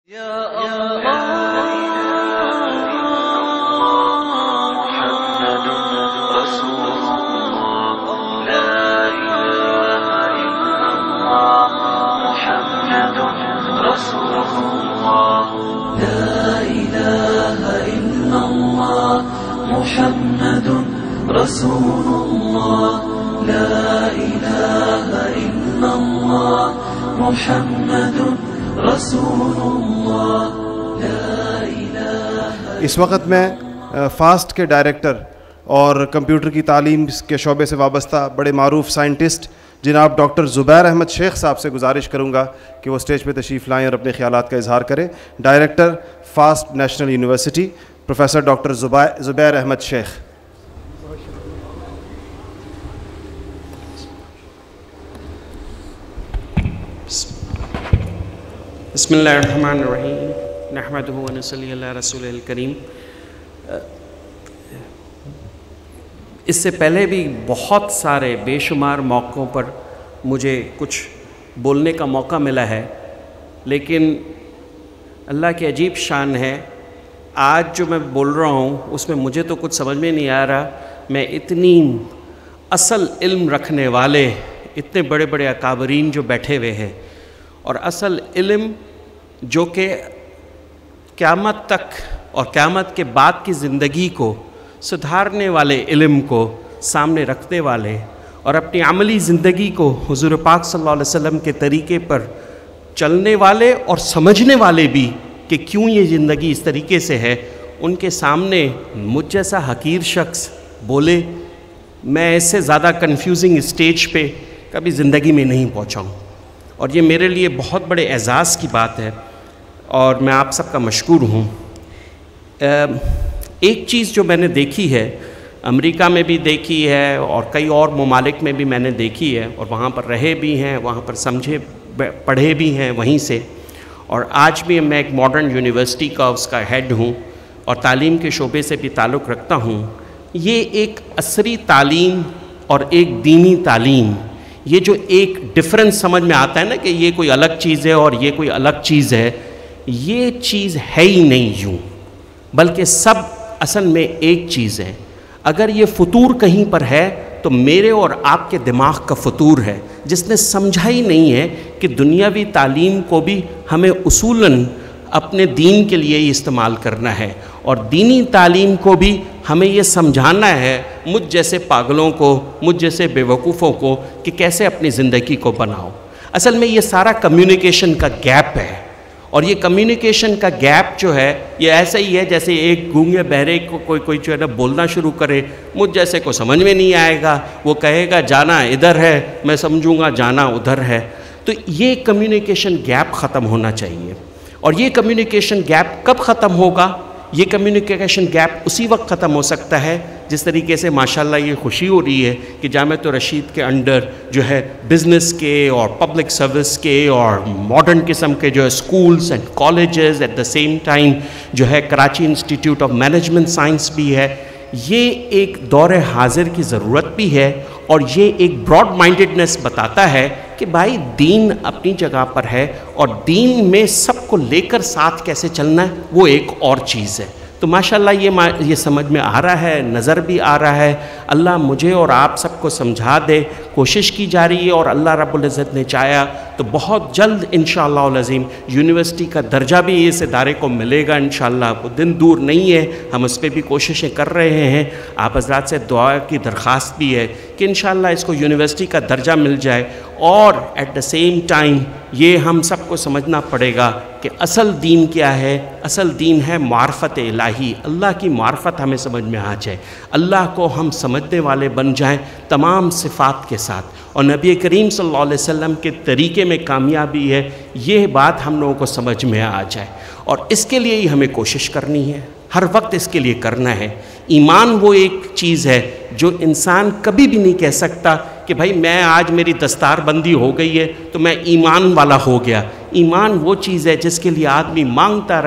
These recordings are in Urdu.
اس وقت میں فاسٹ کے ڈائریکٹر اور کمپیوٹر کی تعلیم کے شعبے سے وابستہ بڑے معروف سائنٹسٹ جناب ڈاکٹر زبیر احمد شیخ صاحب سے گزارش کروں گا کہ وہ اسٹیج پہ تشریف لائیں اور اپنے خیالات کا اظہار کریں. Director FAST National University professor doctor Zubair Ahmed Sheikh. بسم اللہ الرحمن الرحیم نحمدہ و نصلی علی رسول الکریم. اس سے پہلے بھی بہت سارے بے شمار موقعوں پر مجھے کچھ بولنے کا موقع ملا ہے، لیکن اللہ کی عجیب شان ہے، آج جو میں بول رہا ہوں اس میں مجھے تو کچھ سمجھ میں نہیں آ رہا. میں اتنی اصل علم رکھنے والے اتنے بڑے بڑے اکابرین جو بیٹھے ہوئے ہیں، اور اصل علم جو کہ قیامت تک اور قیامت کے بعد کی زندگی کو سدھارنے والے علم کو سامنے رکھنے والے، اور اپنی عملی زندگی کو حضور پاک صلی اللہ علیہ وسلم کے طریقے پر چلنے والے اور سمجھنے والے بھی کہ کیوں یہ زندگی اس طریقے سے ہے، ان کے سامنے مجھ جیسا حقیر شخص بولے، میں اس سے زیادہ کنفیوزنگ اسٹیج پہ کبھی زندگی میں نہیں پہنچا ہوں، اور یہ میرے لیے بہت بڑے اعزاز کی بات ہے اور میں آپ سب کا مشکور ہوں. ایک چیز جو میں نے دیکھی ہے، امریکہ میں بھی دیکھی ہے اور کئی اور ممالک میں بھی میں نے دیکھی ہے، اور وہاں پر رہے بھی ہیں، وہاں پر سمجھے پڑھے بھی ہیں وہیں سے، اور آج بھی میں ایک ماڈرن یونیورسٹی کا اس کا ہیڈ ہوں اور تعلیم کے شعبے سے بھی تعلق رکھتا ہوں. یہ ایک عصری تعلیم اور ایک دینی تعلیم، یہ جو ایک ڈفرنس سمجھ میں آتا ہے نا کہ یہ کوئی الگ چیز ہے اور یہ کوئی الگ چیز ہے، یہ چیز ہے ہی نہیں یوں، بلکہ سب اصل میں ایک چیز ہے. اگر یہ فطور کہیں پر ہے تو میرے اور آپ کے دماغ کا فطور ہے، جس نے سمجھا ہی نہیں ہے کہ دنیاوی تعلیم کو بھی ہمیں اصولاً اپنے دین کے لیے ہی استعمال کرنا ہے، اور دینی تعلیم کو بھی ہمیں یہ سمجھانا ہے مجھ جیسے پاگلوں کو، مجھ جیسے بے وقوفوں کو، کہ کیسے اپنی زندگی کو بناؤ. اصل میں یہ سارا کمیونیکیشن کا گیپ ہے، اور یہ کمیونیکیشن کا گیپ جو ہے یہ ایسا ہی ہے جیسے ایک گونگے بہرے کو کوئی جو ہے نا بولنا شروع کرے، مجھ جیسے کو سمجھ میں نہیں آئے گا، وہ کہے گا جانا ادھر ہے، میں سمجھوں گا جانا ادھر ہے. تو یہ کمیونیکیشن گیپ ختم ہونا چاہیے. اور یہ کمیونیکیشن گیپ کب ختم ہوگا؟ یہ کمیونیکیشن گیپ اسی وقت ختم ہو سکتا ہے جس طریقے سے ماشاءاللہ یہ خوشی ہو رہی ہے کہ جامعۃ الرشید کے انڈر جو ہے بزنس کے اور پبلک سروس کے اور ماڈرن قسم کے جو ہے schools and colleges, at the same time جو ہے Karachi institute of management science بھی ہے. یہ ایک دور حاضر کی ضرورت بھی ہے، اور یہ ایک براڈ مائنڈڈنس بتاتا ہے کہ بھائی دین اپنی جگہ پر ہے، اور دین میں سب کو لے کر ساتھ کیسے چلنا ہے وہ ایک اور چیز ہے. تو ماشاءاللہ یہ سمجھ میں آ رہا ہے، نظر بھی آ رہا ہے. اللہ مجھے اور آپ سب کو سمجھا دے، کوشش کی جا رہی ہے، اور اللہ رب العزت نے چاہا تو بہت جلد انشاءاللہ العظیم یونیورسٹی کا درجہ بھی اس ادارے کو ملے گا انشاءاللہ. وہ دن دور نہیں ہے، ہم اس پہ بھی کوششیں کر رہے ہیں. آپ حضرات سے دعا کی درخواست بھی ہے کہ انشاءاللہ اس کو یونیورسٹی کا درجہ مل جائے، اور ایٹ دا سیم ٹائم یہ ہم سب کو سمجھنا پڑے گا کہ اصل دین کیا ہے. اصل دین ہے معرفت الہی، اللہ کی معرفت ہمیں سمجھ میں آ جائے، اللہ کو ہم سمجھنے والے بن جائیں تمام صفات کے ساتھ، اور نبی کریم صلی اللہ علیہ وسلم کے طریقے میں کامیابی ہے، یہ بات ہم لوگوں کو سمجھ میں آ جائے. اور اس کے لیے ہی ہمیں کوشش کرنی ہے، ہر وقت اس کے لیے کرنا ہے. ایمان وہ ایک چیز ہے جو انسان کبھی بھی نہیں کہہ سکتا کہ بھائی میں آج میری دستار بندی ہو گئی ہے تو میں ایمان والا ہو گیا. ایمان وہ چیز ہے جس کے لیے آدمی مانگتا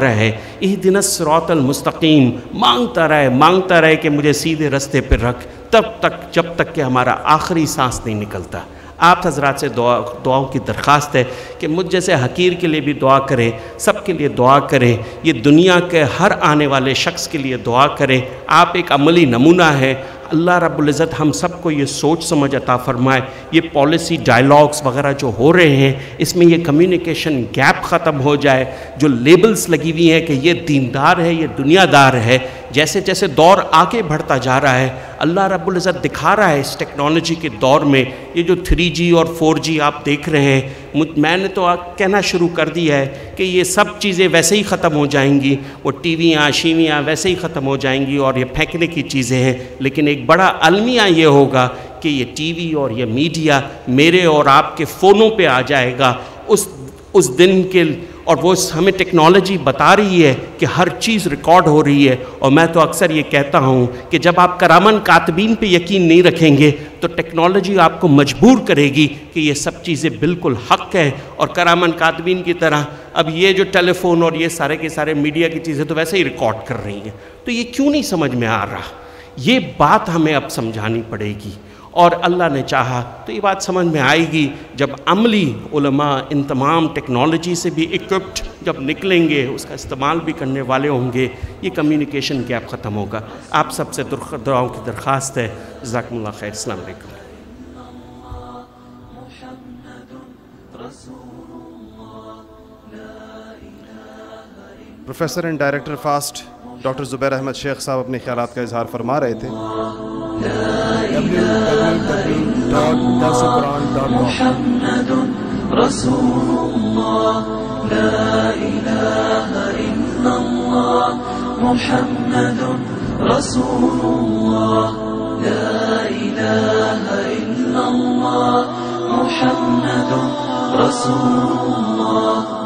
رہے اہدنا الصراط المستقیم، مانگتا رہے کہ مجھے سیدھے رستے پہ رکھ، تب تک جب تک کہ ہمارا آخری سانس نہیں نکلتا. آپ حضرات سے دعاؤں کی درخواست ہے کہ مجھ جیسے حقیر کے لیے بھی دعا کریں، سب کے لیے دعا کریں، یہ دنیا کے ہر آنے والے شخص کے لیے دعا کریں۔ آپ ایک عملی نمونہ ہے۔ اللہ رب العزت ہم سب کو یہ سوچ سمجھ عطا فرمائے، یہ پالیسی ڈائلاگز وغیرہ جو ہو رہے ہیں اس میں یہ کمیونیکیشن گیپ ختم ہو جائے، جو لیبلز لگی ہوئی ہیں کہ یہ دیندار ہے، یہ دنیا دار ہے، جیسے جیسے دور آگے بڑھتا جا رہا ہے اللہ رب العزت دکھا رہا ہے اس ٹیکنالوجی کے دور میں یہ جو 3G اور 4G آپ دیکھ رہے ہیں، میں نے تو کہنا شروع کر دیا ہے کہ یہ سب چیزیں ویسے ہی ختم ہو جائیں گی، وہ ٹی ویاں شیویاں ویسے ہی ختم ہو جائیں گی اور یہ پھینکنے کی چیزیں ہیں، لیکن ایک بڑا المیہ یہ ہوگا کہ یہ ٹی وی اور یہ میڈیا میرے اور آپ کے فونوں پہ آ جائے گا اس دن کے، اور وہ ہمیں ٹیکنالوجی بتا رہی ہے کہ ہر چیز ریکارڈ ہو رہی ہے۔ اور میں تو اکثر یہ کہتا ہوں کہ جب آپ کرامن کاتبین پہ یقین نہیں رکھیں گے تو ٹیکنالوجی آپ کو مجبور کرے گی کہ یہ سب چیزیں بالکل حق ہیں، اور کرامن کاتبین کی طرح اب یہ جو ٹیلی فون اور یہ سارے کے سارے میڈیا کی چیزیں تو ویسے ہی ریکارڈ کر رہی ہیں، تو یہ کیوں نہیں سمجھ میں آ رہا؟ یہ بات ہمیں اب سمجھانی پڑے گی، اور اللہ نے چاہا تو یہ بات سمجھ میں آئے گی جب عملی علماء ان تمام ٹیکنالوجی سے بھی اکوپڈ جب نکلیں گے، اس کا استعمال بھی کرنے والے ہوں گے، یہ کمیونیکیشن گیپ ختم ہوگا۔ آپ سب سے دعاؤں کی درخواست ہے۔ جزاکم اللہ خیر۔ السلام علیکم۔ Professor and director FAST doctor Zubair Ahmed Sheikh صاحب اپنے خیالات کا اظہار فرما رہے تھے۔ محمد رسول اللہ لا الہ الا اللہ محمد رسول اللہ لا الہ الا اللہ محمد رسول اللہ